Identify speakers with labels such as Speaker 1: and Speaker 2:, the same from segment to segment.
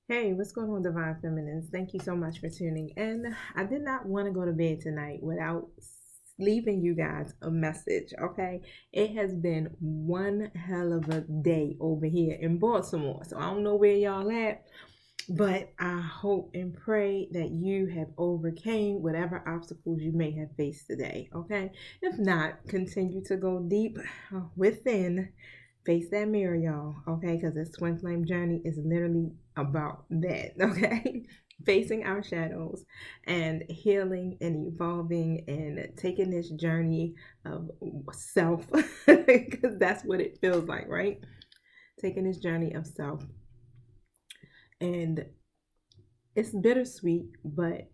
Speaker 1: Hey, what's going on, Divine Feminines? Thank you so much for tuning in. I did not want to go to bed tonight without leaving you guys a message, okay? It has been one hell of a day over here in Baltimore. So I don't know where y'all at, but I hope and pray that you have overcame whatever obstacles you may have faced today, okay? If not, continue to go deep within. Face that mirror, y'all, okay? Because this twin flame journey is literally about that, okay? Facing our shadows and healing and evolving and taking this journey of self, because that's what it feels like, right? Taking this journey of self. And it's bittersweet, but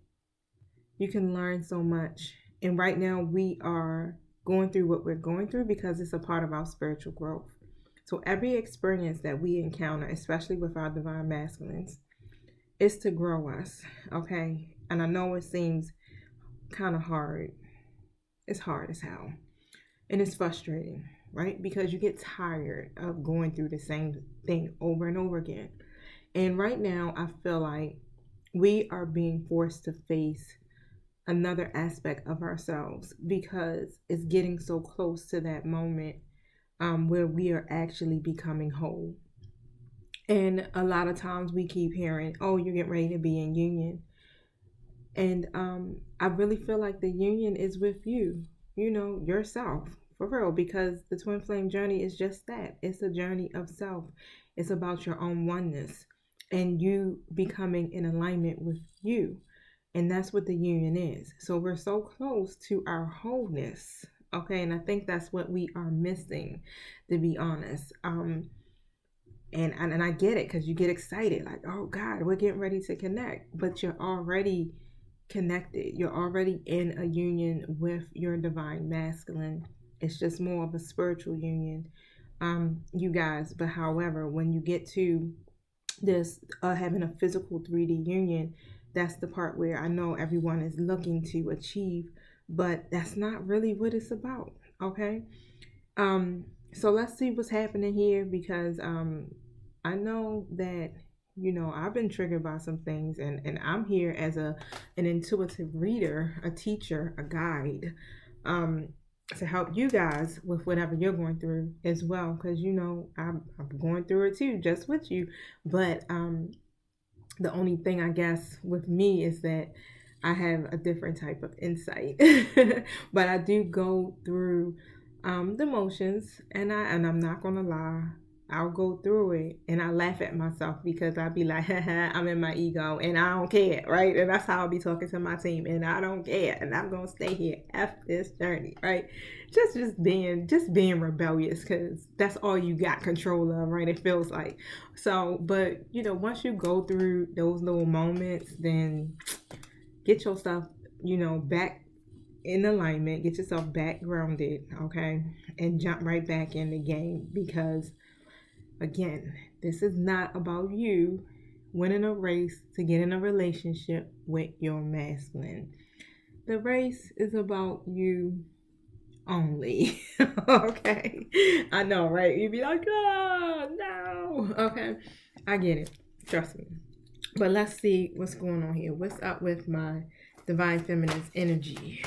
Speaker 1: you can learn so much. And right now, we are going through what we're going through because it's a part of our spiritual growth. So, every experience that we encounter, especially with our divine masculines, is to grow us, okay? And I know it seems kind of hard. It's hard as hell. And it's frustrating, right? Because you get tired of going through the same thing over and over again. And right now, I feel like we are being forced to face another aspect of ourselves because it's getting so close to that moment where we are actually becoming whole. And a lot of times we keep hearing, oh, you're getting ready to be in union. And I really feel like the union is with you, yourself, for real, because the twin flame journey is just that. It's a journey of self. It's about your own oneness and you becoming in alignment with you. And that's what the union is. So we're so close to our wholeness. Okay. And I think that's what we are missing, to be honest. And I get it because you get excited, like, oh God, we're getting ready to connect. But you're already connected. You're already in a union with your divine masculine. It's just more of a spiritual union, you guys. But however, when you get to this having a physical 3D union, that's the part where I know everyone is looking to achieve, but that's not really what it's about. Okay. So let's see what's happening here because I know that I've been triggered by some things, and I'm here as an intuitive reader, a teacher, a guide, um, to help you guys with whatever you're going through as well. Because I'm going through it too, just with you. But the only thing I guess with me is that I have a different type of insight, but I do go through the motions, and I'm not gonna lie, I'll go through it, and I laugh at myself because I'll be like, I'm in my ego, and I don't care, right? And that's how I'll be talking to my team, and I don't care, and I'm gonna stay here after this journey, right? Just being rebellious, because that's all you got control of, right? It feels like so. But once you go through those little moments, then get yourself back in alignment, get yourself back grounded, okay, and jump right back in the game because again, this is not about you winning a race to get in a relationship with your masculine. The race is about you only. Okay. I know, right? You'd be like, oh, no. Okay. I get it. Trust me. But let's see what's going on here. What's up with my divine feminine's energy?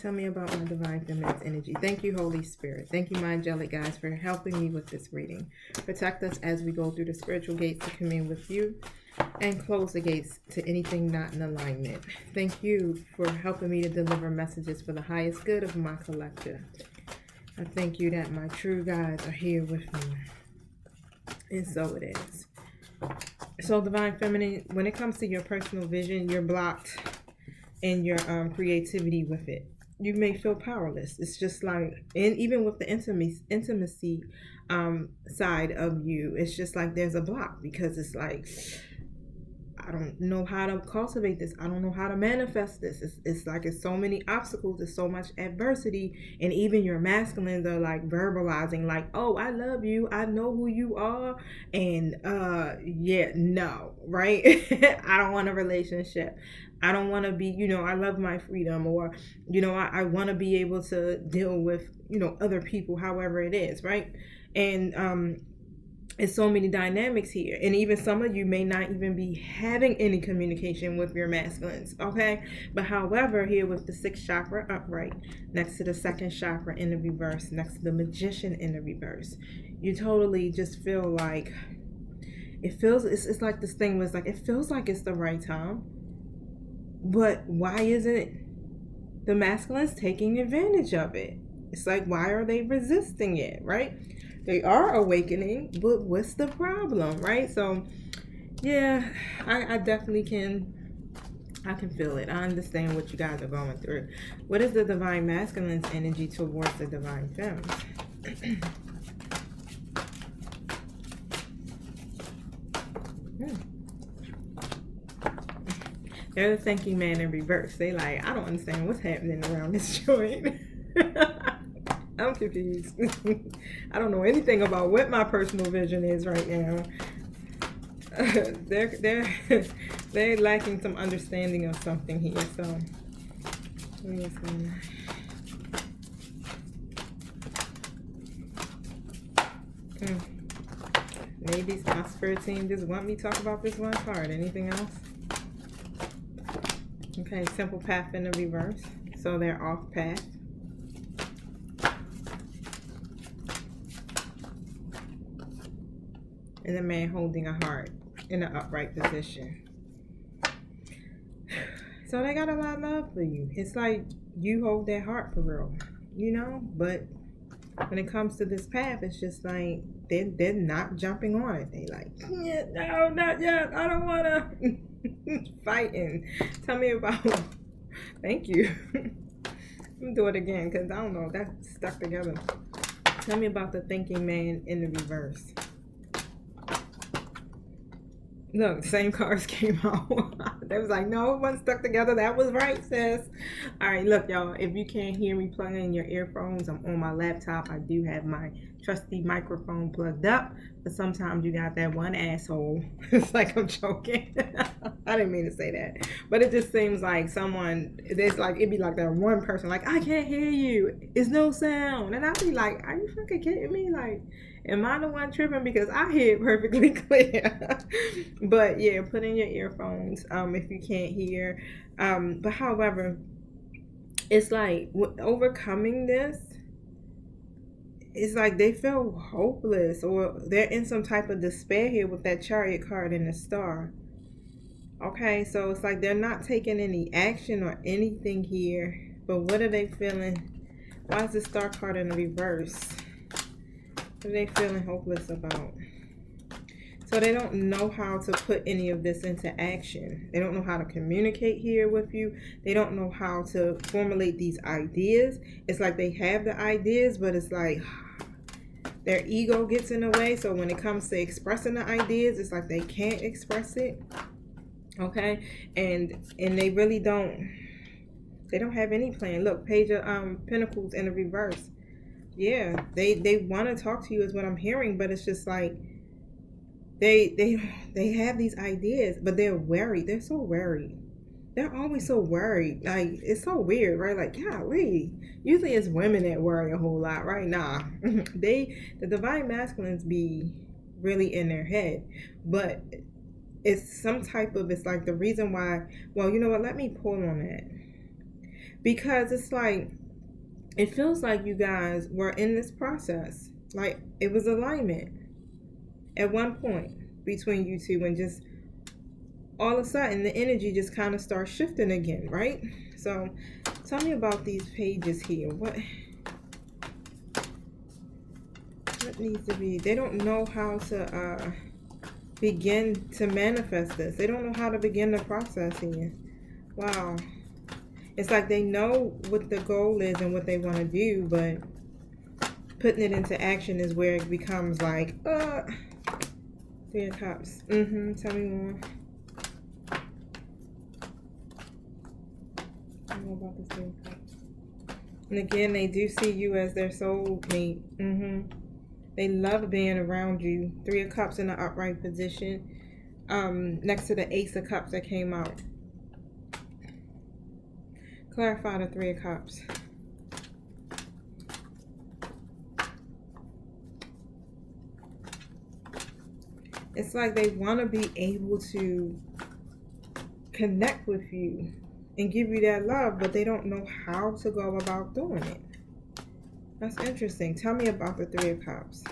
Speaker 1: Tell me about my divine feminine's energy. Thank you, Holy Spirit. Thank you, my angelic guides, for helping me with this reading. Protect us as we go through the spiritual gates to commune with you and close the gates to anything not in alignment. Thank you for helping me to deliver messages for the highest good of my collective. I thank you that my true guides are here with me. And so it is. So, divine feminine, when it comes to your personal vision, you're blocked in your creativity with it. You may feel powerless. It's just like, and even with the intimacy side of you, it's just like there's a block because it's like, I don't know how to cultivate this. I don't know how to manifest this. It's like it's so many obstacles. There's so much adversity. And even your masculines are like verbalizing like, oh, I love you. I know who you are. And yeah, no, right? I don't want a relationship. I don't want to be, I love my freedom, or, I want to be able to deal with, other people, however it is, right? And it's so many dynamics here, and even some of you may not even be having any communication with your masculines, okay? But however, here with the sixth chakra upright next to the second chakra in the reverse, next to the magician in the reverse, you totally just feel like it feels, it's like this thing was like, it feels like it's the right time, but why isn't the masculines taking advantage of it? It's like, why are they resisting it, right? They are awakening, but what's the problem, right? So yeah, I definitely I can feel it. I understand what you guys are going through. What is the divine masculine's energy towards the divine feminine? They're the thinking man in reverse. They like, I don't understand what's happening around this joint. I'm confused. I don't know anything about what my personal vision is right now. They're lacking some understanding of something here. So maybe my spirit team just want me to talk about this one card. Anything else? Okay, simple path in the reverse. So they're off path. And the man holding a heart in an upright position. So they got a lot of love for you. It's like you hold their heart for real, you know? But when it comes to this path, it's just like they're not jumping on it. They like, yeah, no, not yet. I don't want to. Fighting. Tell me about. Thank you. I'm gonna do it again because I don't know. That's stuck together. Tell me about the thinking man in the reverse. Look, same cards came out. They was like, no, it wasn't stuck together. That was right, sis. All right, look, y'all. If you can't hear me plugging in your earphones, I'm on my laptop. I do have my trusty microphone plugged up. But sometimes you got that one asshole. It's like I'm joking. I didn't mean to say that. But it just seems like someone, there's like, it'd be like that one person, like, I can't hear you. It's no sound. And I'd be like, are you fucking kidding me? Like, am I the one tripping? Because I hear it perfectly clear. But yeah, put in your earphones if you can't hear. But however, it's like overcoming this, it's like they feel hopeless or they're in some type of despair here with that chariot card and the star. Okay, so it's like they're not taking any action or anything here. But what are they feeling? Why is the star card in the reverse? What are they feeling hopeless about? So they don't know how to put any of this into action. They don't know how to communicate here with you. They don't know how to formulate these ideas. It's like they have the ideas, but it's like their ego gets in the way. So when it comes to expressing the ideas, it's like they can't express it. Okay? And they really don't. They don't have any plan. Look, Page of Pentacles in the reverse. Yeah, they want to talk to you is what I'm hearing, but it's just like they have these ideas, but they're worried. They're so worried. They're always so worried. Like, it's so weird, right? Like, golly. Usually it's women that worry a whole lot, right? Nah. The divine masculines be really in their head. But it's some type of, it's like the reason why, well, you know what? Let me pull on that. Because it's like, it feels like you guys were in this process. Like, it was alignment at one point between you two, and just all of a sudden the energy just kind of starts shifting again, right? So tell me about these pages here. What needs to be? They don't know how to begin to manifest this. They don't know how to begin the process here. Wow. It's like they know what the goal is and what they want to do, but putting it into action is where it becomes like, Three of Cups. Tell me more. Tell me more about this Three of Cups. And again, they do see you as their soulmate. They love being around you. Three of Cups in the upright position. Next to the Ace of Cups that came out. Clarify the Three of Cups. It's like they want to be able to connect with you and give you that love, but they don't know how to go about doing it. That's interesting. Tell me about the Three of Cups.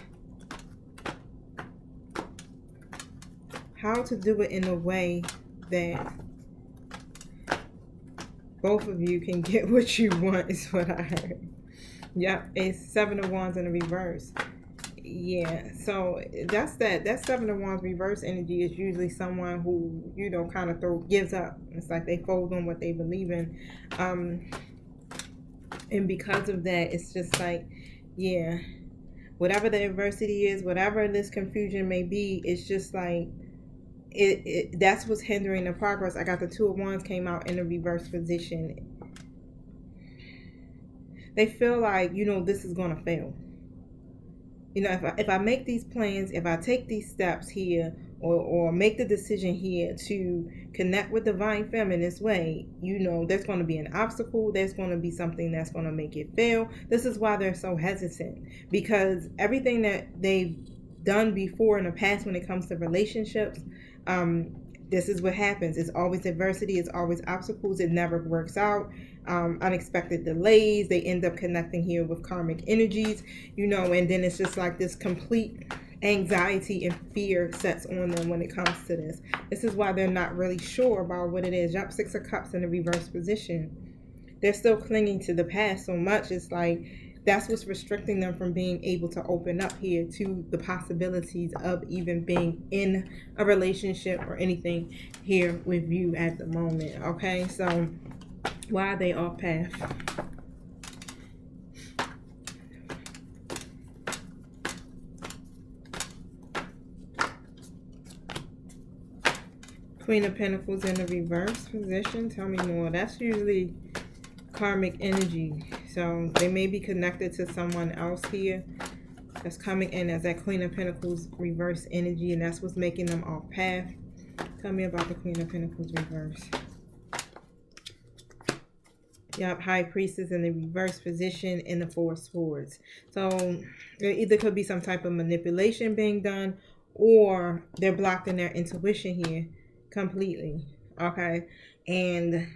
Speaker 1: How to do it in a way that both of you can get what you want is what I heard. Yep, it's Seven of Wands in the reverse. Yeah, so that Seven of Wands reverse energy is usually someone who, you know, kind of gives up. It's like they fold on what they believe in. And because of that, it's just like, yeah, whatever the adversity is, whatever this confusion may be, it's just like that's what's hindering the progress. I got the Two of Wands came out in the reverse position. They feel like, you know, this is going to fail. You know, if I make these plans, if I take these steps here, or make the decision here to connect with divine feminine this way, you know, there's going to be an obstacle. There's going to be something that's going to make it fail. This is why they're so hesitant, because everything that they've done before in the past when it comes to relationships, this is what happens. It's always adversity. It's always obstacles. It never works out. Unexpected delays. They end up connecting here with karmic energies, you know, and then it's just like this complete anxiety and fear sets on them when it comes to this. This is why they're not really sure about what it is. Jump Six of Cups in the reverse position. They're still clinging to the past so much. It's like that's what's restricting them from being able to open up here to the possibilities of even being in a relationship or anything here with you at the moment. Okay, so why are they off path? Queen of Pentacles in the reverse position. Tell me more. That's usually karmic energy. So they may be connected to someone else here that's coming in as that Queen of Pentacles reverse energy, and that's what's making them off path. Tell me about the Queen of Pentacles reverse. Yep, High Priestess in the reverse position in the Four of Swords. So there either could be some type of manipulation being done, or they're blocked in their intuition here completely. Okay, and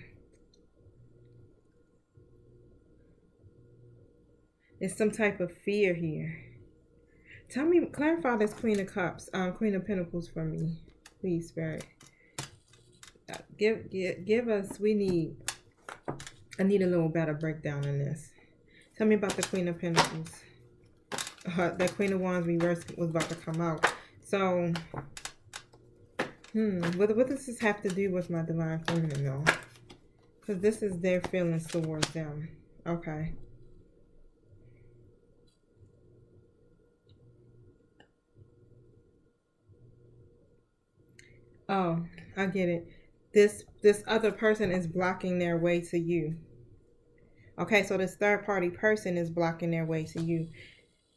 Speaker 1: it's some type of fear here. Tell me, clarify this Queen of Cups, Queen of Pentacles for me, please, Spirit. Give us. I need a little better breakdown in this. Tell me about the Queen of Pentacles. That Queen of Wands reverse was about to come out. So, what does this have to do with my divine feminine, though? Because this is their feelings towards them. Okay. Oh, I get it. This other person is blocking their way to you. Okay, so this third party person is blocking their way to you.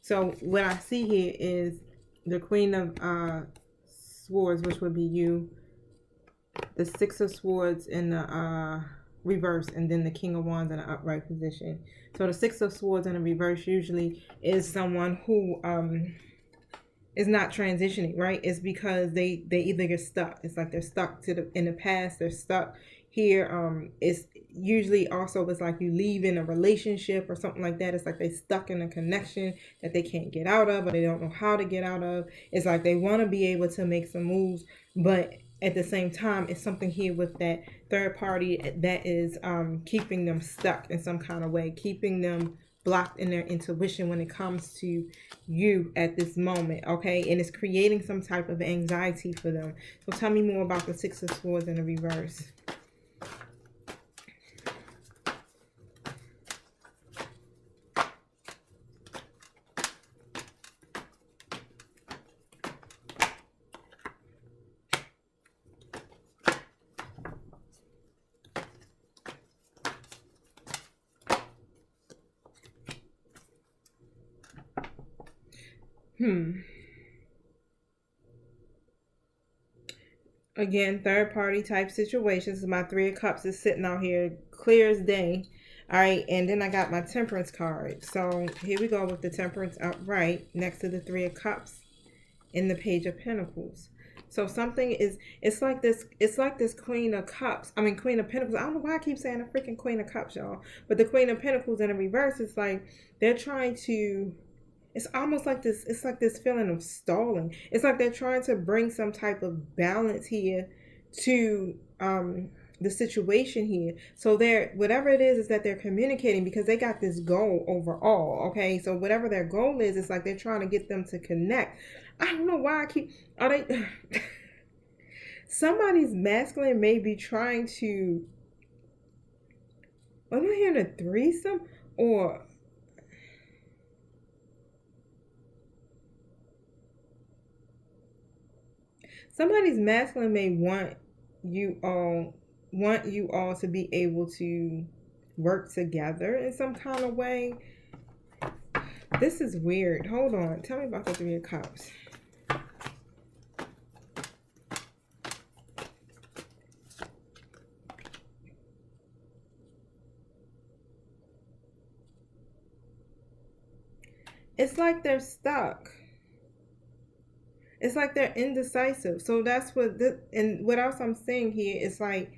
Speaker 1: So what I see here is the Queen of Swords, which would be you, the Six of Swords in the reverse, and then the King of Wands in the upright position. So the Six of Swords in the reverse usually is someone who is not transitioning, right? It's because they either get stuck. It's like they're stuck in the past. They're stuck here. It's usually also, it's like you leave in a relationship or something like that. It's like they stuck in a connection that they can't get out of, or they don't know how to get out of. It's like they want to be able to make some moves, but at the same time, it's something here with that third party that is keeping them stuck in some kind of way, keeping them blocked in their intuition when it comes to you at this moment. Okay, and it's creating some type of anxiety for them. So tell me more about the Six of Swords in the reverse. Again, third party type situations. My Three of Cups is sitting out here clear as day. All right, and then I got my Temperance card. So here we go with the Temperance upright next to the Three of Cups in the Page of Pentacles. So something is, it's like this Queen of Cups. I mean Queen of Pentacles. I don't know why I keep saying the freaking Queen of Cups, y'all. But the Queen of Pentacles in the reverse, it's like they're trying to, it's almost like this, it's like this feeling of stalling. It's like they're trying to bring some type of balance here to the situation here. So they're, whatever it is that they're communicating, because they got this goal overall. Okay, so whatever their goal is, it's like they're trying to get them to connect. I don't know why I keep, are they somebody's masculine may be trying to, am I hearing a threesome? Or somebody's masculine may want you all to be able to work together in some kind of way. This is weird. Hold on. Tell me about the Three of Cups. It's like they're stuck. It's like they're indecisive. So that's what and what else I'm saying here is like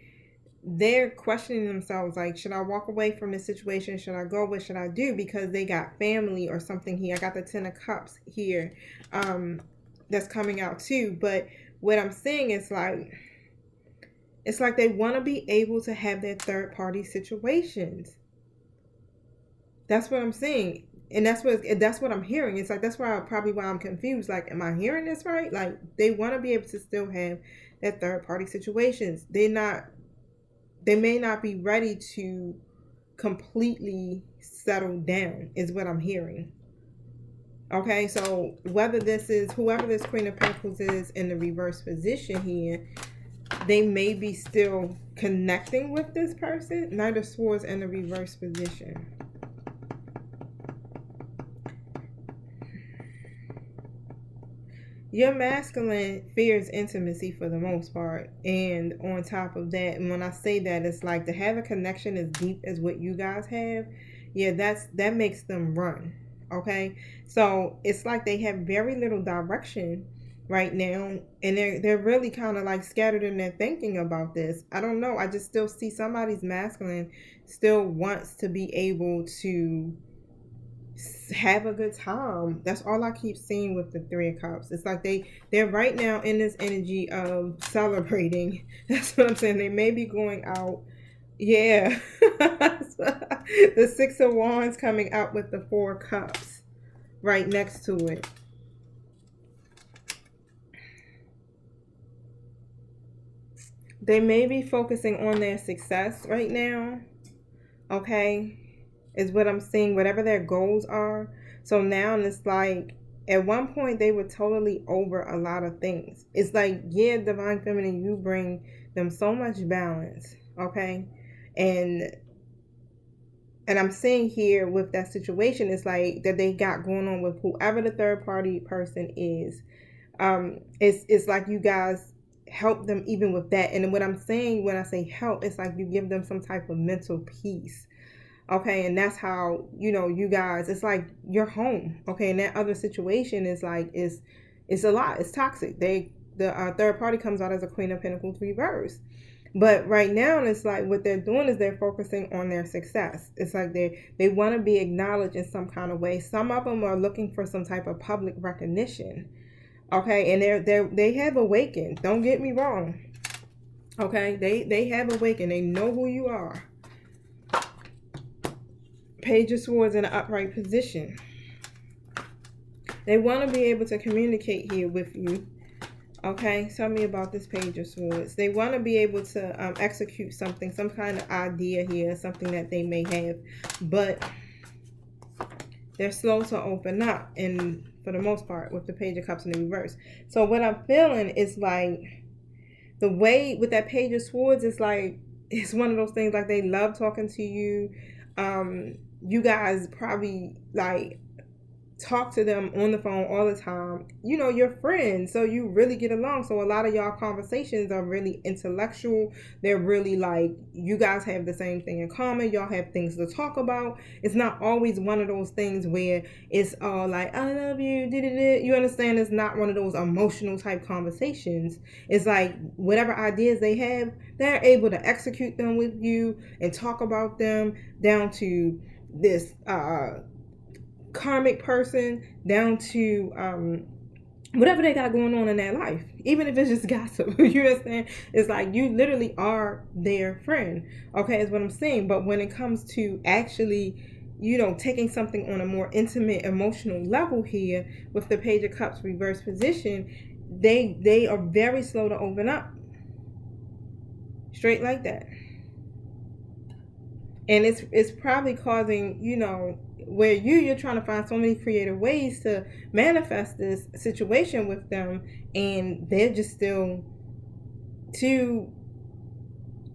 Speaker 1: they're questioning themselves, like, should I walk away from this situation? Should I go? What should I do? Because they got family or something here. I got the Ten of Cups here, that's coming out too. But what I'm saying is like, it's like they want to be able to have their third party situations. That's what I'm saying. And that's what I'm hearing. It's like, that's probably why I'm confused. Like, am I hearing this right? Like, they want to be able to still have their third party situations. They may not be ready to completely settle down, is what I'm hearing. Okay, so whoever this Queen of Pentacles is in the reverse position here, they may be still connecting with this person. Knight of Swords in the reverse position. Your masculine fears intimacy for the most part. And on top of that, and when I say that, it's like to have a connection as deep as what you guys have, yeah, that makes them run. Okay? So it's like they have very little direction right now, and they're really kind of like scattered in their thinking about this. I don't know. I just still see somebody's masculine still wants to be able to have a good time. That's all I keep seeing with the Three of Cups. It's like they're right now in this energy of celebrating. That's what I'm saying. They may be going out. Yeah. The Six of Wands coming out with the Four Cups right next to it. They may be focusing on their success right now. Okay, is what I'm seeing, whatever their goals are. So now it's like, at one point they were totally over a lot of things. It's like, yeah, Divine Feminine, you bring them so much balance, okay? And I'm seeing here with that situation, it's like that they got going on with whoever the third party person is. It's like you guys help them even with that. And what I'm saying when I say help, it's like you give them some type of mental peace. Okay, and that's how, you guys, it's like you're home. Okay, and that other situation is like, it's a lot. It's toxic. The third party comes out as a Queen of Pentacles reverse. But right now, it's like what they're doing is they're focusing on their success. It's like they want to be acknowledged in some kind of way. Some of them are looking for some type of public recognition. Okay, and they have awakened. Don't get me wrong. Okay, they have awakened. They know who you are. Page of Swords in an upright position. They want to be able to communicate here with you. Okay, tell me about this Page of Swords. They want to be able to execute something, some kind of idea here, something that they may have, but they're slow to open up, and for the most part, with the Page of Cups in the reverse. So what I'm feeling is like, the way with that Page of Swords is like, it's one of those things like they love talking to you. You guys probably like talk to them on the phone all the time. You're friends, so you really get along. So a lot of y'all conversations are really intellectual. They're really like, you guys have the same thing in common. Y'all have things to talk about. It's not always one of those things where it's all like, I love you, you understand? It's not one of those emotional type conversations. It's like whatever ideas they have, they're able to execute them with you and talk about them, down to this karmic person, down to whatever they got going on in their life, even if it's just gossip. You understand? It's like you literally are their friend. Okay, is what I'm saying. But when it comes to actually, taking something on a more intimate emotional level here with the Page of Cups reverse position, they are very slow to open up. Straight like that. And it's probably causing, where you're trying to find so many creative ways to manifest this situation with them, and they're just still too,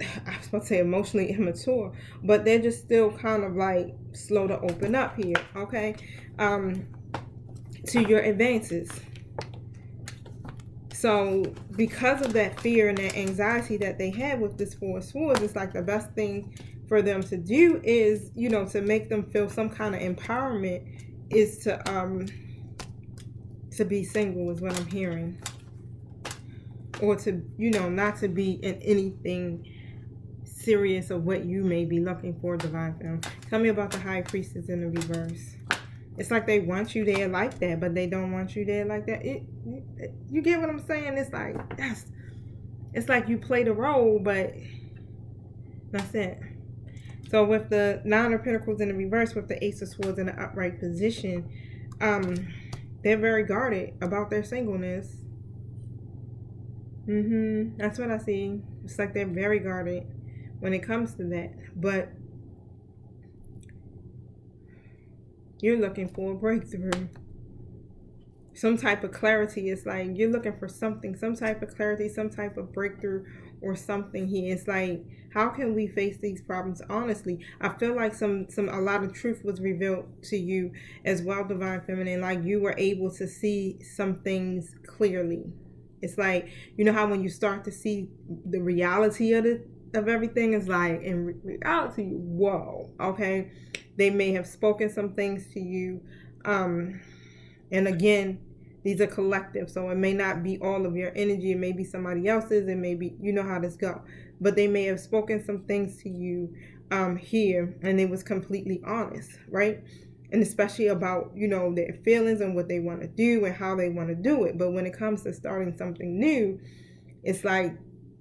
Speaker 1: I was supposed to say emotionally immature, but they're just still kind of like slow to open up here. Okay, to your advances. So because of that fear and that anxiety that they have with this Four of Swords, it's like the best thing for them to do is, to make them feel some kind of empowerment is to be single, is what I'm hearing. Or to, not to be in anything serious of what you may be looking for, Divine Femme. Tell me about the High Priestess in the reverse. It's like they want you there like that, but they don't want you there like that. You get what I'm saying? It's like, it's like you play the role, but that's it. So with the Nine of Pentacles in the reverse, with the Ace of Swords in the upright position, they're very guarded about their singleness. That's what I see. It's like they're very guarded when it comes to that. But you're looking for a breakthrough. Some type of clarity. It's like you're looking for something, some type of clarity, some type of breakthrough or something here. It's like, how can we face these problems honestly? I feel like a lot of truth was revealed to you as well, Divine Feminine. Like you were able to see some things clearly. It's like, how when you start to see the reality of everything, is like in reality, whoa, okay, they may have spoken some things to you, and again, these are collective, so it may not be all of your energy. It may be somebody else's. It may be, how this go, but they may have spoken some things to you here, and it was completely honest, right? And especially about, their feelings and what they want to do and how they want to do it. But when it comes to starting something new, it's like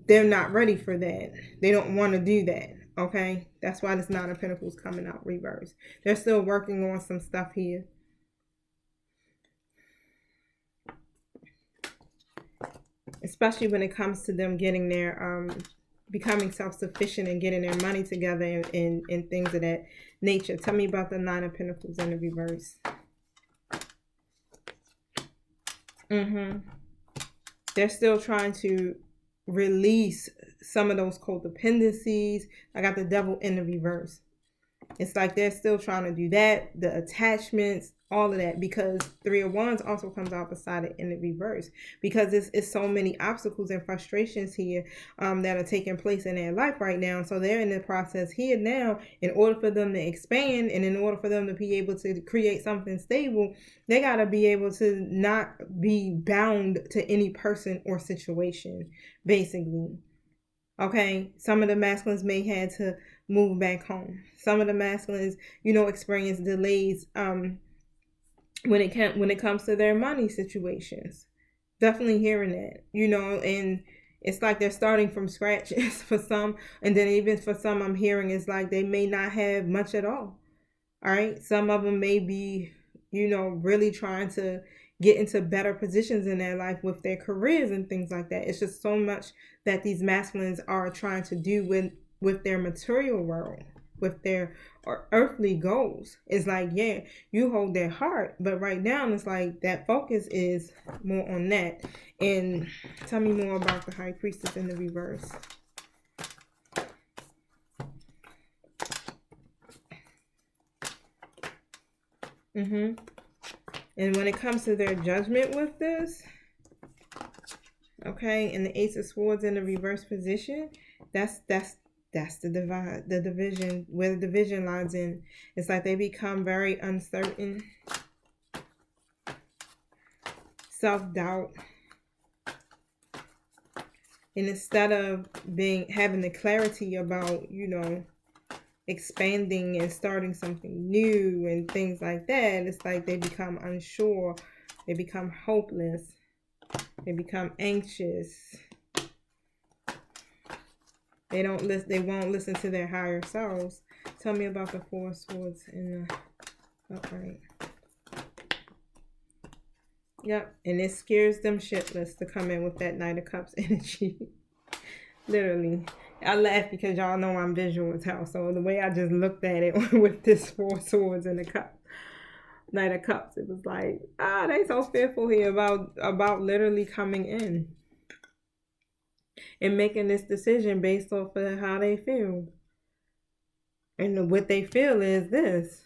Speaker 1: they're not ready for that. They don't want to do that. Okay, that's why this Nine of Pentacles coming out reverse. They're still working on some stuff here. Especially when it comes to them getting their becoming self-sufficient and getting their money together and things of that nature. Tell me about the Nine of Pentacles in the reverse. They're still trying to release some of those codependencies. I got the Devil in the reverse. It's like they're still trying to do that, the attachments, all of that, because Three of Wands also comes out beside it in the reverse, because it's so many obstacles and frustrations here that are taking place in their life right now. So they're in the process here now. In order for them to expand and in order for them to be able to create something stable, they got to be able to not be bound to any person or situation, basically. Okay, some of the masculines may have to move back home. Some of the masculines, experience delays when it comes to their money situations. Definitely hearing that, and it's like they're starting from scratch for some, and then even for some I'm hearing it's like they may not have much at all. All right, some of them may be, really trying to get into better positions in their life with their careers and things like that. It's just so much that these masculines are trying to do with their material world, with their earthly goals. It's like, yeah, you hold their heart, but right now it's like that focus is more on that. And tell me more about the High Priestess in the reverse. And when it comes to their judgment with this, okay, and the Ace of Swords in the reverse position, that's the division, where the division lies in. It's like they become very uncertain, self-doubt, and instead of having the clarity about, expanding and starting something new and things like that, it's like they become unsure, they become hopeless, they become anxious. They won't listen to their higher selves. Tell me about the Four of Swords in the upright. Yep, and it scares them shitless to come in with that Knight of Cups energy. Literally. I laugh because y'all know I'm visual as hell. So the way I just looked at it with this Four Swords in the cup, Knight of Cups, it was like, they so fearful here about literally coming in and making this decision based off of how they feel. And what they feel is this.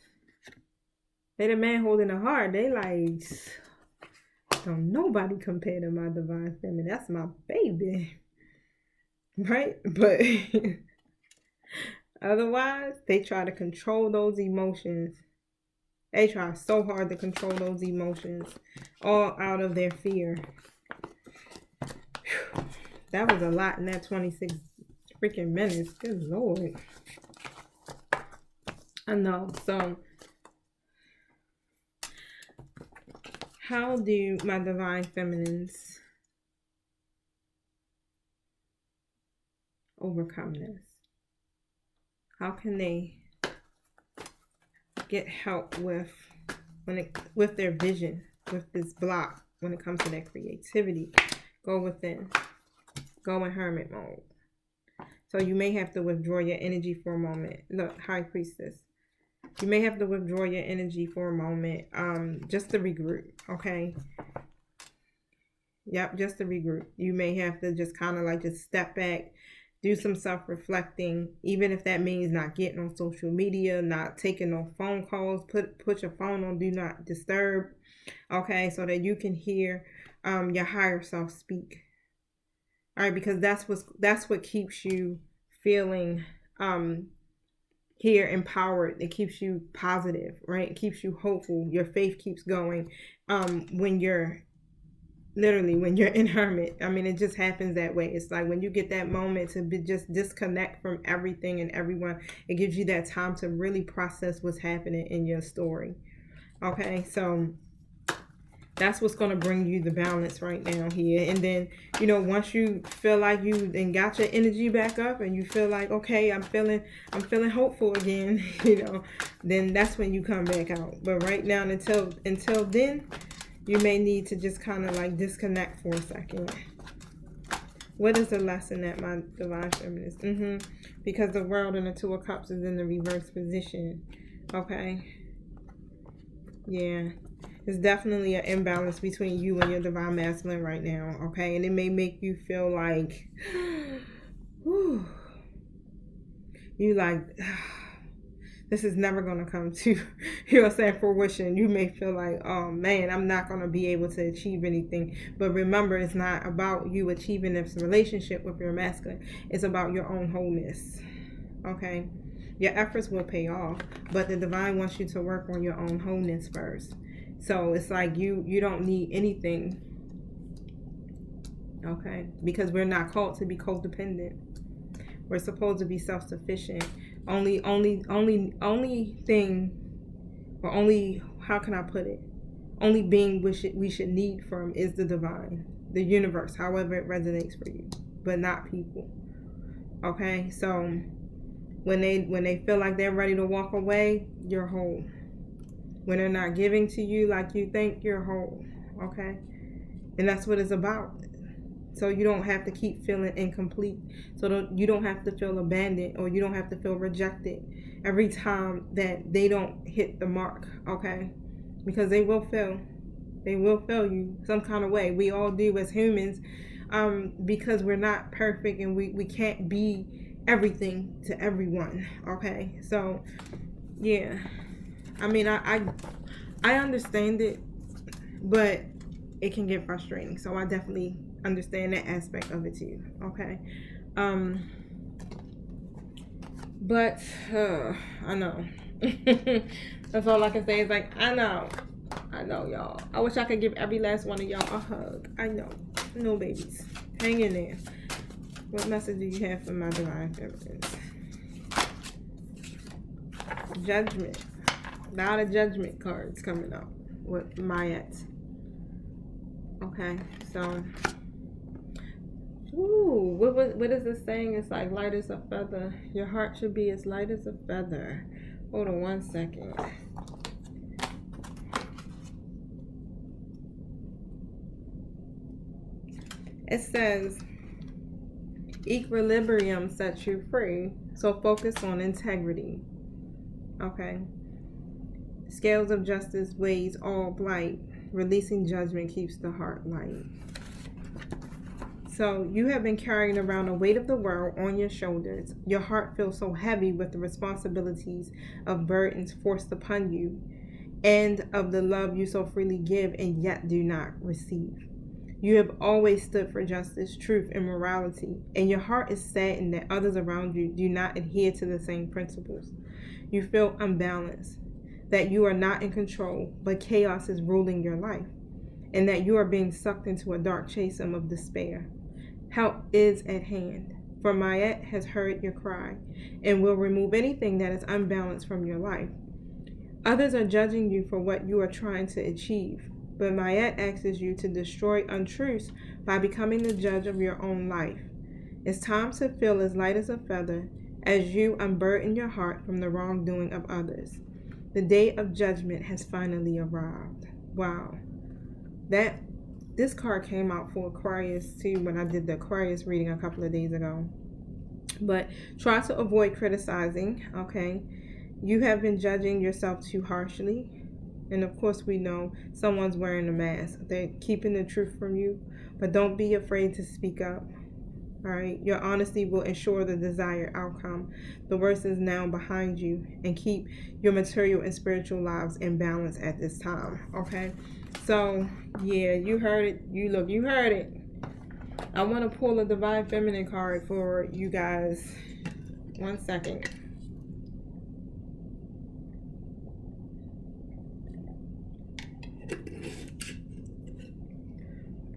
Speaker 1: They the man holding a heart. They like, don't nobody compare to my divine feminine. That's my baby. Right? But otherwise, they try to control those emotions. They try so hard to control those emotions, all out of their fear. Whew. That was a lot in that 26 freaking minutes. Good Lord. I know. So, how do my divine feminines overcome this? How can they get help with their vision, with this block when it comes to their creativity? Go within. Go in hermit mode. So you may have to withdraw your energy for a moment. Look, High Priestess. You may have to withdraw your energy for a moment, just to regroup, okay? Yep, just to regroup. You may have to just kind of like just step back, do some self-reflecting, even if that means not getting on social media, not taking no phone calls, put your phone on do not disturb, okay, so that you can hear your higher self speak. All right, because that's what keeps you feeling here empowered. It keeps you positive, right? It keeps you hopeful. Your faith keeps going when you're in hermit. I mean, it just happens that way. It's like when you get that moment to just disconnect from everything and everyone, it gives you that time to really process what's happening in your story. Okay, so that's what's going to bring you the balance right now here. And then, once you feel like you then got your energy back up and you feel like, okay, I'm feeling hopeful again, then that's when you come back out. But right now, until then, you may need to just kind of like disconnect for a second. What is the lesson that my divine feminist? Because the World and the Two of Cups is in the reverse position. Okay. Yeah. There's definitely an imbalance between you and your divine masculine right now, okay? And it may make you feel like, whew, you like, this is never going to come to, fruition. You may feel like, oh man, I'm not going to be able to achieve anything. But remember, it's not about you achieving this relationship with your masculine. It's about your own wholeness, okay? Your efforts will pay off, but the divine wants you to work on your own wholeness first. So it's like you don't need anything, okay? Because we're not called to be codependent. We're supposed to be self-sufficient. Only thing, or only, how can I put it? Only being we should need from is the divine, the universe, however it resonates for you, but not people. Okay, so when they feel like they're ready to walk away, you're whole. When they're not giving to you like you think, you're whole, okay? And that's what it's about. So you don't have to keep feeling incomplete. So you don't have to feel abandoned, or you don't have to feel rejected every time that they don't hit the mark, okay? Because they will fail. They will fail you some kind of way. We all do as humans, because we're not perfect and we can't be everything to everyone, okay? So, yeah. I mean, I understand it. but it can get frustrating. So I definitely understand that aspect of it too. Okay. But I know. That's all I can say is like, I know, y'all. I wish I could give every last one of y'all a hug. I know. No, babies. Hang in there. What message do you have for my divine feminines? Judgment. A lot of judgment cards coming up with Mayette. Okay, so. Ooh, what is this saying? It's like light as a feather. Your heart should be as light as a feather. Hold on one second. It says, equilibrium sets you free, so focus on integrity. Okay. Scales of justice weighs all blight. Releasing judgment keeps the heart light. So you have been carrying around the weight of the world on your shoulders. Your heart feels so heavy with the responsibilities of burdens forced upon you, and of the love you so freely give and yet do not receive. You have always stood for justice, truth, and morality, and your heart is saddened that others around you do not adhere to the same principles. You feel unbalanced, that you are not in control, but chaos is ruling your life, and that you are being sucked into a dark chasm of despair. Help is at hand, for Mayette has heard your cry and will remove anything that is unbalanced from your life. Others are judging you for what you are trying to achieve, but Mayette asks you to destroy untruths by becoming the judge of your own life. It's time to feel as light as a feather as you unburden your heart from the wrongdoing of others. The day of judgment has finally arrived. Wow. This card came out for Aquarius too when I did the Aquarius reading a couple of days ago. But try to avoid criticizing, okay? You have been judging yourself too harshly. And of course we know someone's wearing a mask. They're keeping the truth from you. But don't be afraid to speak up. All right? Your honesty will ensure the desired outcome. The worst is now behind you. And keep your material and spiritual lives in balance at this time, okay? So, yeah, you heard it. You heard it. I want to pull a Divine Feminine card for you guys. 1 second.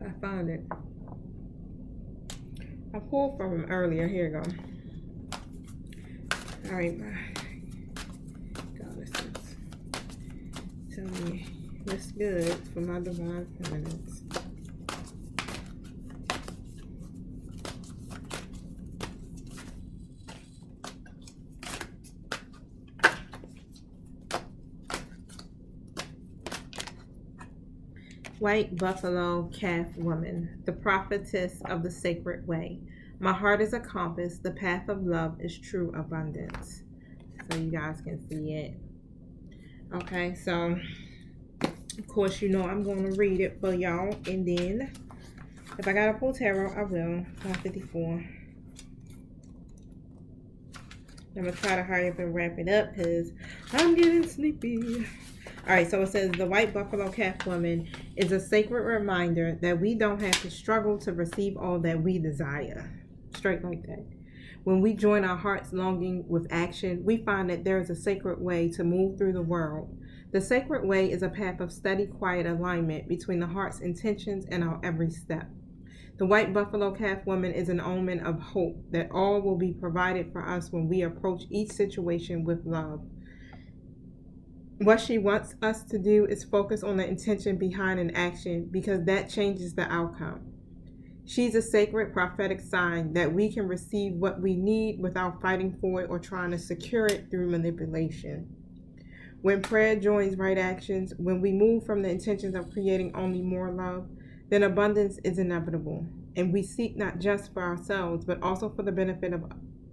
Speaker 1: I found it. I pulled from him earlier. Here you go. All right, my goddesses. Tell me what's good for my Divine Feminines. White buffalo calf woman, the prophetess of the sacred way. My heart is a compass, the path of love is true abundance. So you guys can see it. Okay, so of course you know I'm going to read it for y'all, and then if I gotta pull tarot, I will. 154. I'm gonna try to hurry up and wrap it up because I'm getting sleepy. Alright, so it says the white buffalo calf woman is a sacred reminder that we don't have to struggle to receive all that we desire. Straight like that. When we join our heart's longing with action, we find that there is a sacred way to move through the world. The sacred way is a path of steady, quiet alignment between the heart's intentions and our every step. The white buffalo calf woman is an omen of hope that all will be provided for us when we approach each situation with love. What she wants us to do is focus on the intention behind an action because that changes the outcome. She's a sacred prophetic sign that we can receive what we need without fighting for it or trying to secure it through manipulation. When prayer joins right actions, when we move from the intentions of creating only more love, then abundance is inevitable. And we seek not just for ourselves, but also for the benefit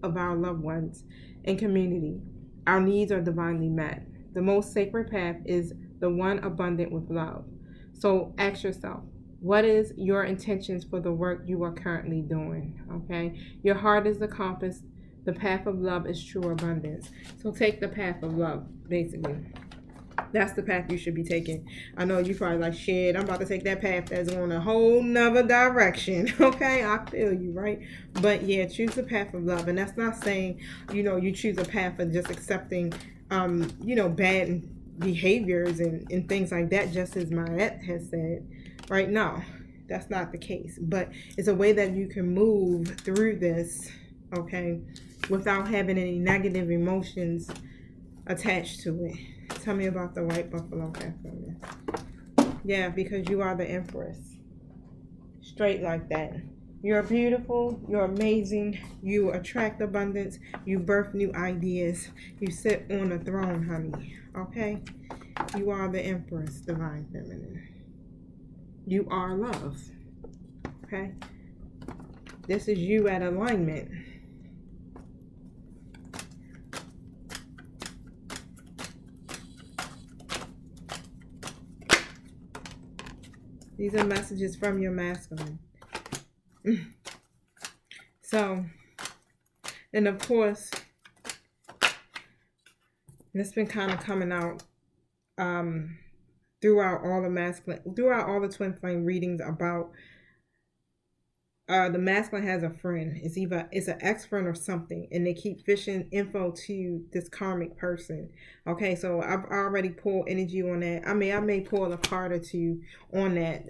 Speaker 1: of our loved ones and community. Our needs are divinely met. The most sacred path is the one abundant with love. So ask yourself, what is your intentions for the work you are currently doing? Okay? Your heart is the compass. The path of love is true abundance. So take the path of love, basically. That's the path you should be taking. I know you probably like, shit, I'm about to take that path that's going a whole nother direction. Okay, I feel you, right? But yeah, choose a path of love. And that's not saying, you choose a path of just accepting, bad behaviors and things like that, just as Mayette has said, right? No, that's not the case. But it's a way that you can move through this, okay, without having any negative emotions attached to it. Tell me about the white buffalo calf woman. Yeah, because you are the empress. Straight like that. You're beautiful. You're amazing. You attract abundance. You birth new ideas. You sit on a throne, honey. Okay? You are the empress, divine feminine. You are love. Okay? This is you at alignment. These are messages from your masculine. So, and of course, it's been kind of coming out throughout all the twin flame readings about the masculine has a friend. It's an ex-friend or something, and they keep fishing info to this karmic person. Okay, so I've already pulled energy on that. I may pull a card or two on that,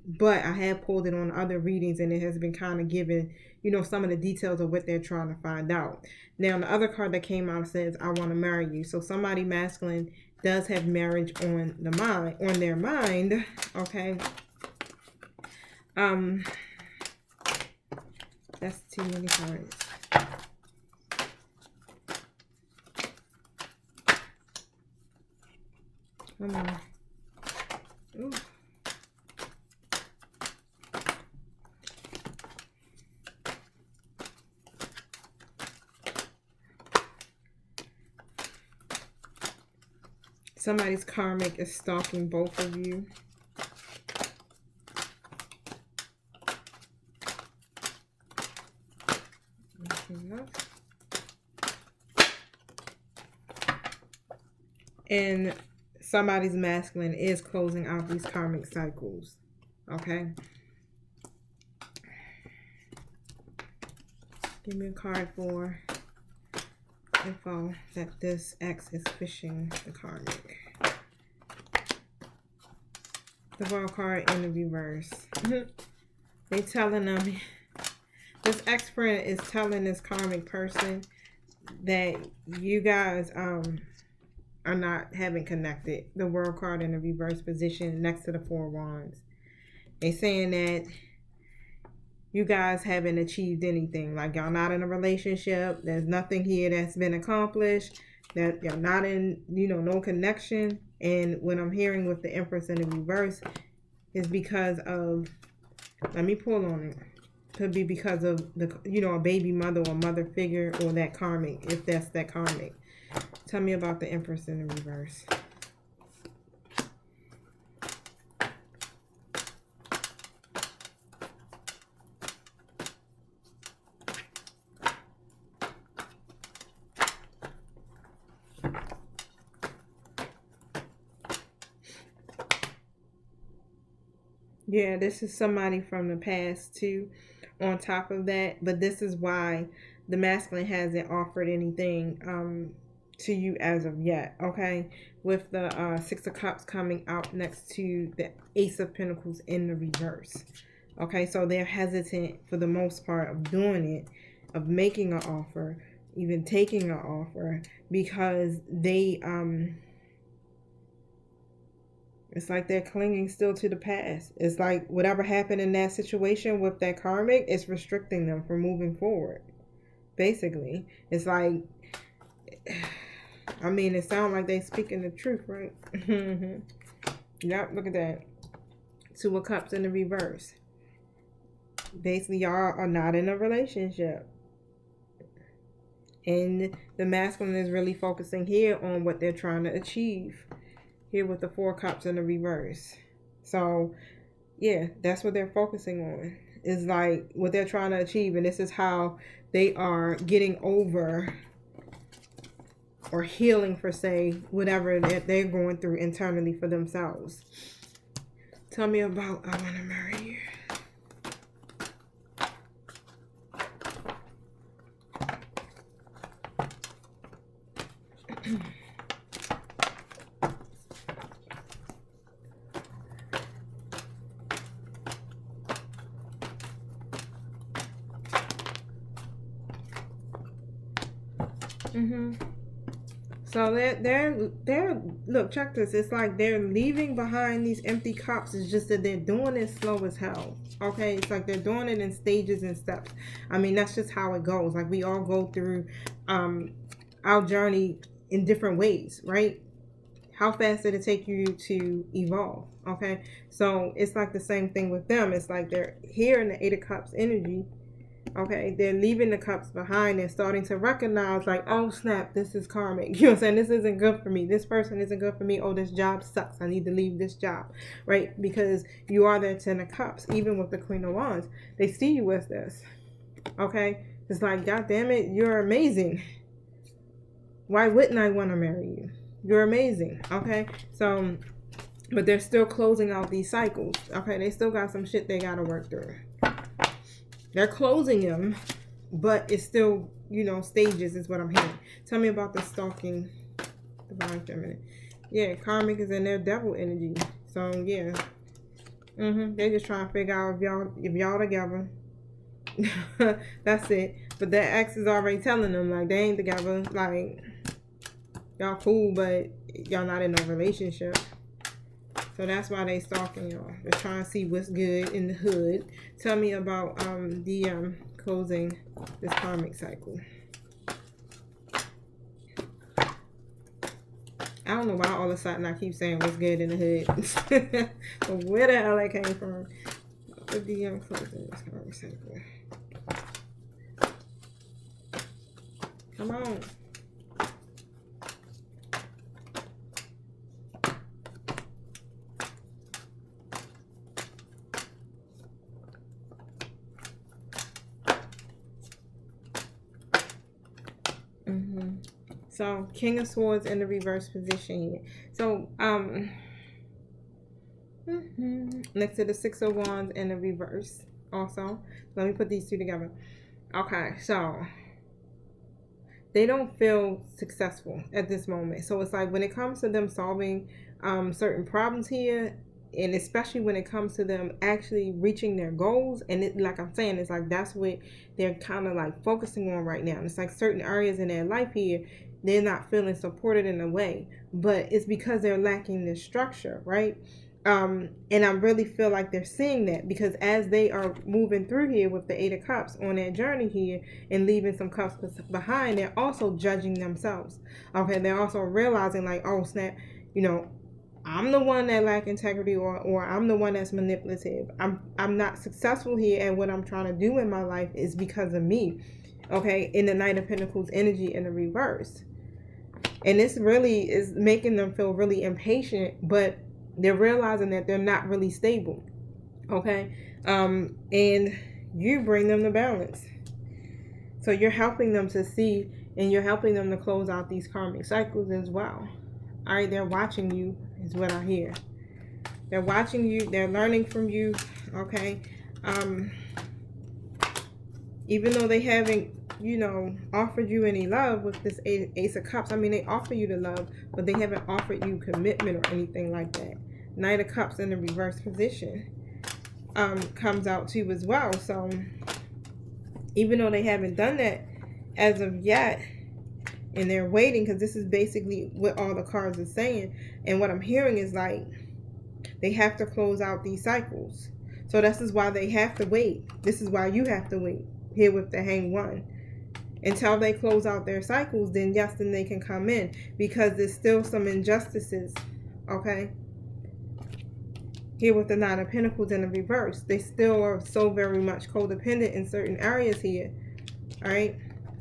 Speaker 1: but I have pulled it on other readings, and it has been kind of given, some of the details of what they're trying to find out. Now, the other card that came out says, "I want to marry you." So somebody masculine does have marriage on their mind. Okay. That's too many cards. Come on. Ooh. Somebody's karmic is stalking both of you. And somebody's masculine is closing out these karmic cycles. Okay. Give me a card for info that this ex is fishing the karmic. The world card in the reverse. They telling them, this ex-friend is telling this karmic person that you guys are not having connected. The world card in the reverse position next to the Four Wands. They saying that you guys haven't achieved anything. Like, y'all not in a relationship. There's nothing here that's been accomplished. That y'all not in, no connection. And what I'm hearing with the Empress in the reverse is because of, let me pull on it. Could be because of a baby mother or mother figure, or that karmic, if that's that karmic. Tell me about the Empress in the reverse. Yeah, this is somebody from the past too, on top of that. But this is why the masculine hasn't offered anything to you as of yet. Okay, with the Six of Cups coming out next to the Ace of Pentacles in the reverse. Okay, so they're hesitant for the most part of doing it, of making an offer, even taking an offer, because they it's like they're clinging still to the past. It's like whatever happened in that situation with that karmic is restricting them from moving forward. Basically, it's like, I mean, it sounds like they speaking the truth, right? Yep, look at that. Two of Cups in the reverse. Basically, y'all are not in a relationship. And the masculine is really focusing here on what they're trying to achieve. Here with the Four Cups in the reverse. So, yeah, that's what they're focusing on. Is like what they're trying to achieve. And this is how they are getting over or healing for, say, whatever that they're going through internally for themselves. Tell me about I Want to Marry You. So they're look, check this. It's like they're leaving behind these empty cups. It's just that they're doing it slow as hell. Okay, it's like they're doing it in stages and steps. I mean, that's just how it goes. Like we all go through our journey in different ways, right? How fast did it take you to evolve? Okay, so it's like the same thing with them. It's like they're here in the Eight of Cups energy. Okay, they're leaving the cups behind and starting to recognize, like, oh snap, this is karmic. You know what I'm saying? This isn't good for me. This person isn't good for me. Oh, this job sucks. I need to leave this job, right? Because you are their Ten of Cups. Even with the Queen of Wands, they see you as this. Okay, it's like, God damn it, you're amazing. Why wouldn't I want to marry you? You're amazing. Okay, so, but they're still closing out these cycles. Okay, they still got some shit they gotta work through. They're closing them, but it's still, stages is what I'm hearing. Tell me about the stalking divine feminine. Yeah, karmic is in their devil energy. So yeah. They're just trying to figure out if y'all together. That's it. But that ex is already telling them, like, they ain't together. Like, y'all cool, but y'all not in no relationship. So that's why they stalking y'all. They're trying to see what's good in the hood. Tell me about the closing this karmic cycle. I don't know why all of a sudden I keep saying what's good in the hood. But where the hell that came from? The closing this karmic cycle. Come on. So King of Swords in the reverse position here. So next to the Six of Wands in the reverse also. Let me put these two together. Okay, so they don't feel successful at this moment. So it's like when it comes to them solving certain problems here, and especially when it comes to them actually reaching their goals, and it, like I'm saying, it's like that's what they're kind of like focusing on right now. And it's like certain areas in their life here, they're not feeling supported in a way, but it's because they're lacking this structure, right? And I really feel like they're seeing that, because as they are moving through here with the Eight of Cups on their journey here and leaving some cups behind, they're also judging themselves. Okay, they're also realizing, like, oh snap, I'm the one that lack integrity, or I'm the one that's manipulative. I'm not successful here, and what I'm trying to do in my life is because of me. Okay, in the Knight of Pentacles energy in the reverse. And this really is making them feel really impatient, but they're realizing that they're not really stable. Okay, and you bring them the balance. So you're helping them to see, and you're helping them to close out these karmic cycles as well. All right, they're watching you is what I hear. They're watching you. They're learning from you. Okay. Even though they haven't, offered you any love with this Ace of Cups. I mean, they offer you the love, but they haven't offered you commitment or anything like that. Knight of Cups in the reverse position comes out too as well. So even though they haven't done that as of yet, and they're waiting, because this is basically what all the cards are saying, and what I'm hearing is like they have to close out these cycles. So this is why they have to wait. This is why you have to wait here with the Hanged One until they close out their cycles. Then yes, then they can come in, because there's still some injustices. Okay, here with the Nine of Pentacles in the reverse, they still are so very much codependent in certain areas here. All right,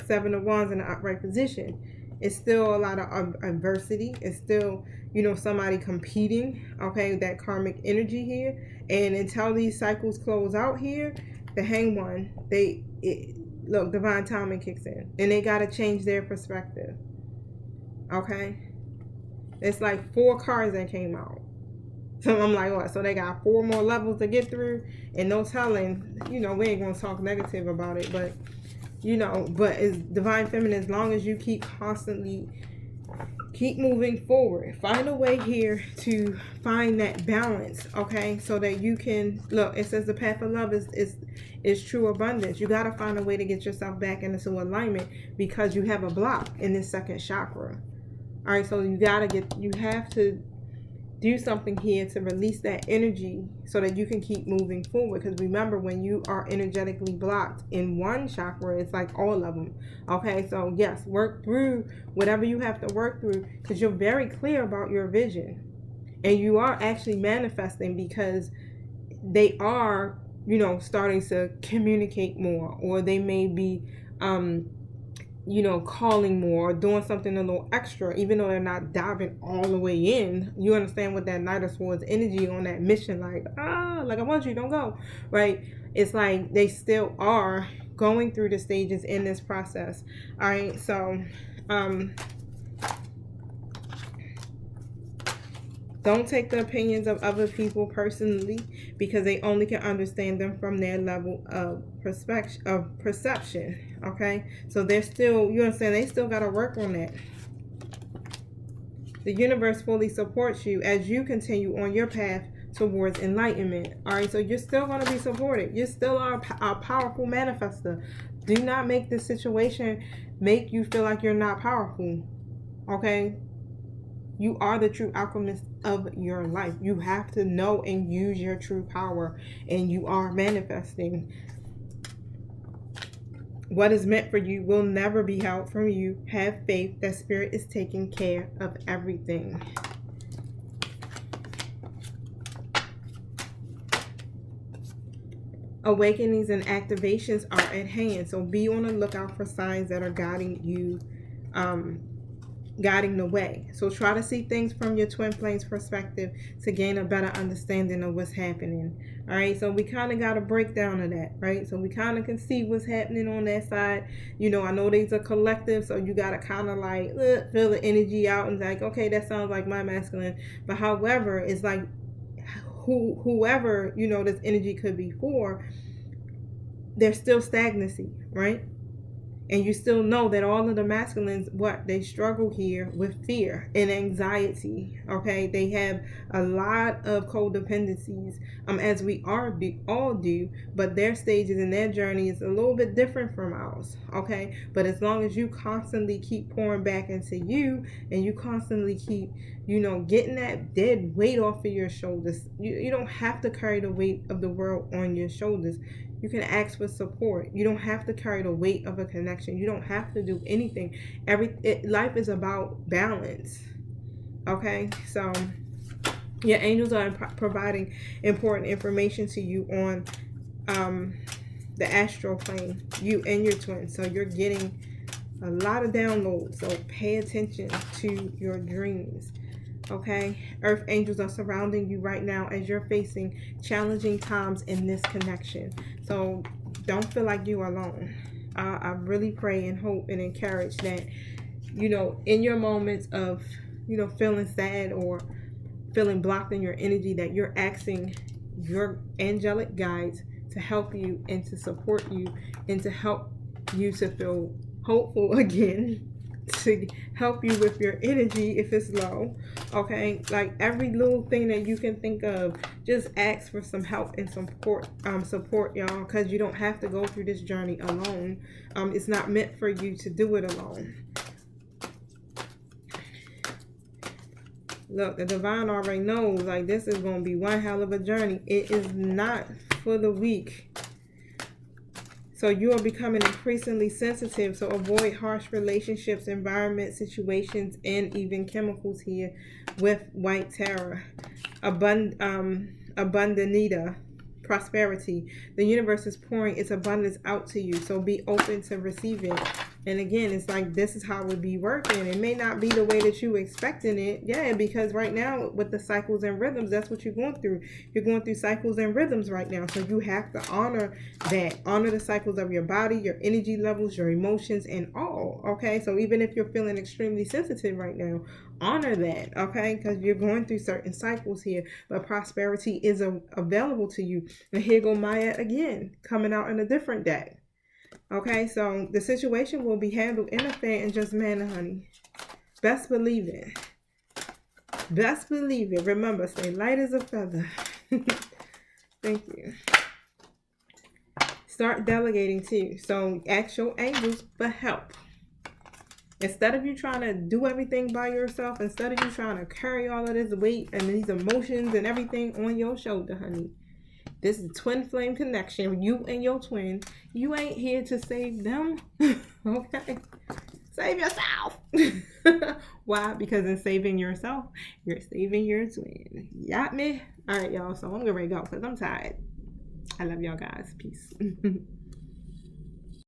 Speaker 1: Seven of Wands in the upright position. It's still a lot of adversity. It's still, somebody competing. Okay, that karmic energy here. And until these cycles close out here, the Hanged One, look, divine timing kicks in, and they got to change their perspective. Okay, it's like 4 cards that came out. So I'm like, what? So they got 4 more levels to get through, and no telling. We ain't gonna talk negative about it, but but it's divine feminine. As long as you keep moving forward, find a way here to find that balance, okay? So that you can look. It says the path of love is true abundance. You got to find a way to get yourself back into alignment because you have a block in this second chakra. All right, so you have to do something here to release that energy so that you can keep moving forward. Because remember, when you are energetically blocked in one chakra, it's like all of them. Okay, so yes, work through whatever you have to work through, because you're very clear about your vision and you are actually manifesting, because they are starting to communicate more, or they may be calling more or doing something a little extra, even though they're not diving all the way in. You understand what that Knight of Swords energy on that mission, like I want you, don't go, right? It's like they still are going through the stages in this process. All right, so don't take the opinions of other people personally, because they only can understand them from their level of perception. Okay, so they're still, you understand, they still got to work on that. The universe fully supports you as you continue on your path towards enlightenment. All right, so you're still going to be supported. You still are a powerful manifester. Do not make this situation make you feel like you're not powerful. Okay, you are the true alchemist of your life. You have to know and use your true power, and you are manifesting. What is meant for you will never be held from you. Have faith that spirit is taking care of everything. Awakenings and activations are at hand, so be on the lookout for signs that are guiding you, guiding the way. So try to see things from your twin flame's perspective to gain a better understanding of what's happening. All right, so we kind of got a breakdown of that, right? So we kind of can see what's happening on that side. I know these are collective, so you got to kind of like feel the energy out and like, okay, that sounds like my masculine. But however, it's like whoever this energy could be for, there's still stagnancy, right? And you still know that all of the masculines, they struggle here with fear and anxiety. Okay, they have a lot of codependencies, as we all do, but their stages and their journey is a little bit different from ours. Okay, but as long as you constantly keep pouring back into you, and you constantly keep getting that dead weight off of your shoulders, you don't have to carry the weight of the world on your shoulders. You can ask for support. You don't have to carry the weight of a connection. You don't have to do anything. Life is about balance. Okay, so your angels are providing important information to you on the astral plane, you and your twin. So you're getting a lot of downloads. So pay attention to your dreams. Okay, earth angels are surrounding you right now as you're facing challenging times in this connection. So don't feel like you're alone. I really pray and hope and encourage that in your moments of feeling sad or feeling blocked in your energy, that you're asking your angelic guides to help you and to support you and to help you to feel hopeful again, to help you with your energy if it's low. Okay, like every little thing that you can think of, just ask for some help and support, y'all, because you don't have to go through this journey alone. It's not meant for you to do it alone. Look, the divine already knows, like, this is going to be one hell of a journey. It is not for the weak. So you are becoming increasingly sensitive. So avoid harsh relationships, environment, situations, and even chemicals here with white terror. Abundanita, prosperity. The universe is pouring its abundance out to you. So be open to receive it. And again, it's like, this is how it be working. It may not be the way that you expecting it. Yeah, because right now with the cycles and rhythms, that's what you're going through. You're going through cycles and rhythms right now. So you have to honor that. Honor the cycles of your body, your energy levels, your emotions, and all. Okay. So even if you're feeling extremely sensitive right now, honor that. Okay. Because you're going through certain cycles here. But prosperity is available to you. And here go Maya again, coming out in a different deck. Okay, so the situation will be handled in a fair and just manner, honey. Best believe it. Best believe it. Remember, stay light as a feather. Thank you. Start delegating too. So ask your angels for help. Instead of you trying to do everything by yourself, instead of you trying to carry all of this weight and these emotions and everything on your shoulder, honey. This is twin flame connection. You and your twin. You ain't here to save them. Okay? Save yourself. Why? Because in saving yourself, you're saving your twin. Got me? All right, y'all. So I'm going to go because I'm tired. I love y'all guys. Peace.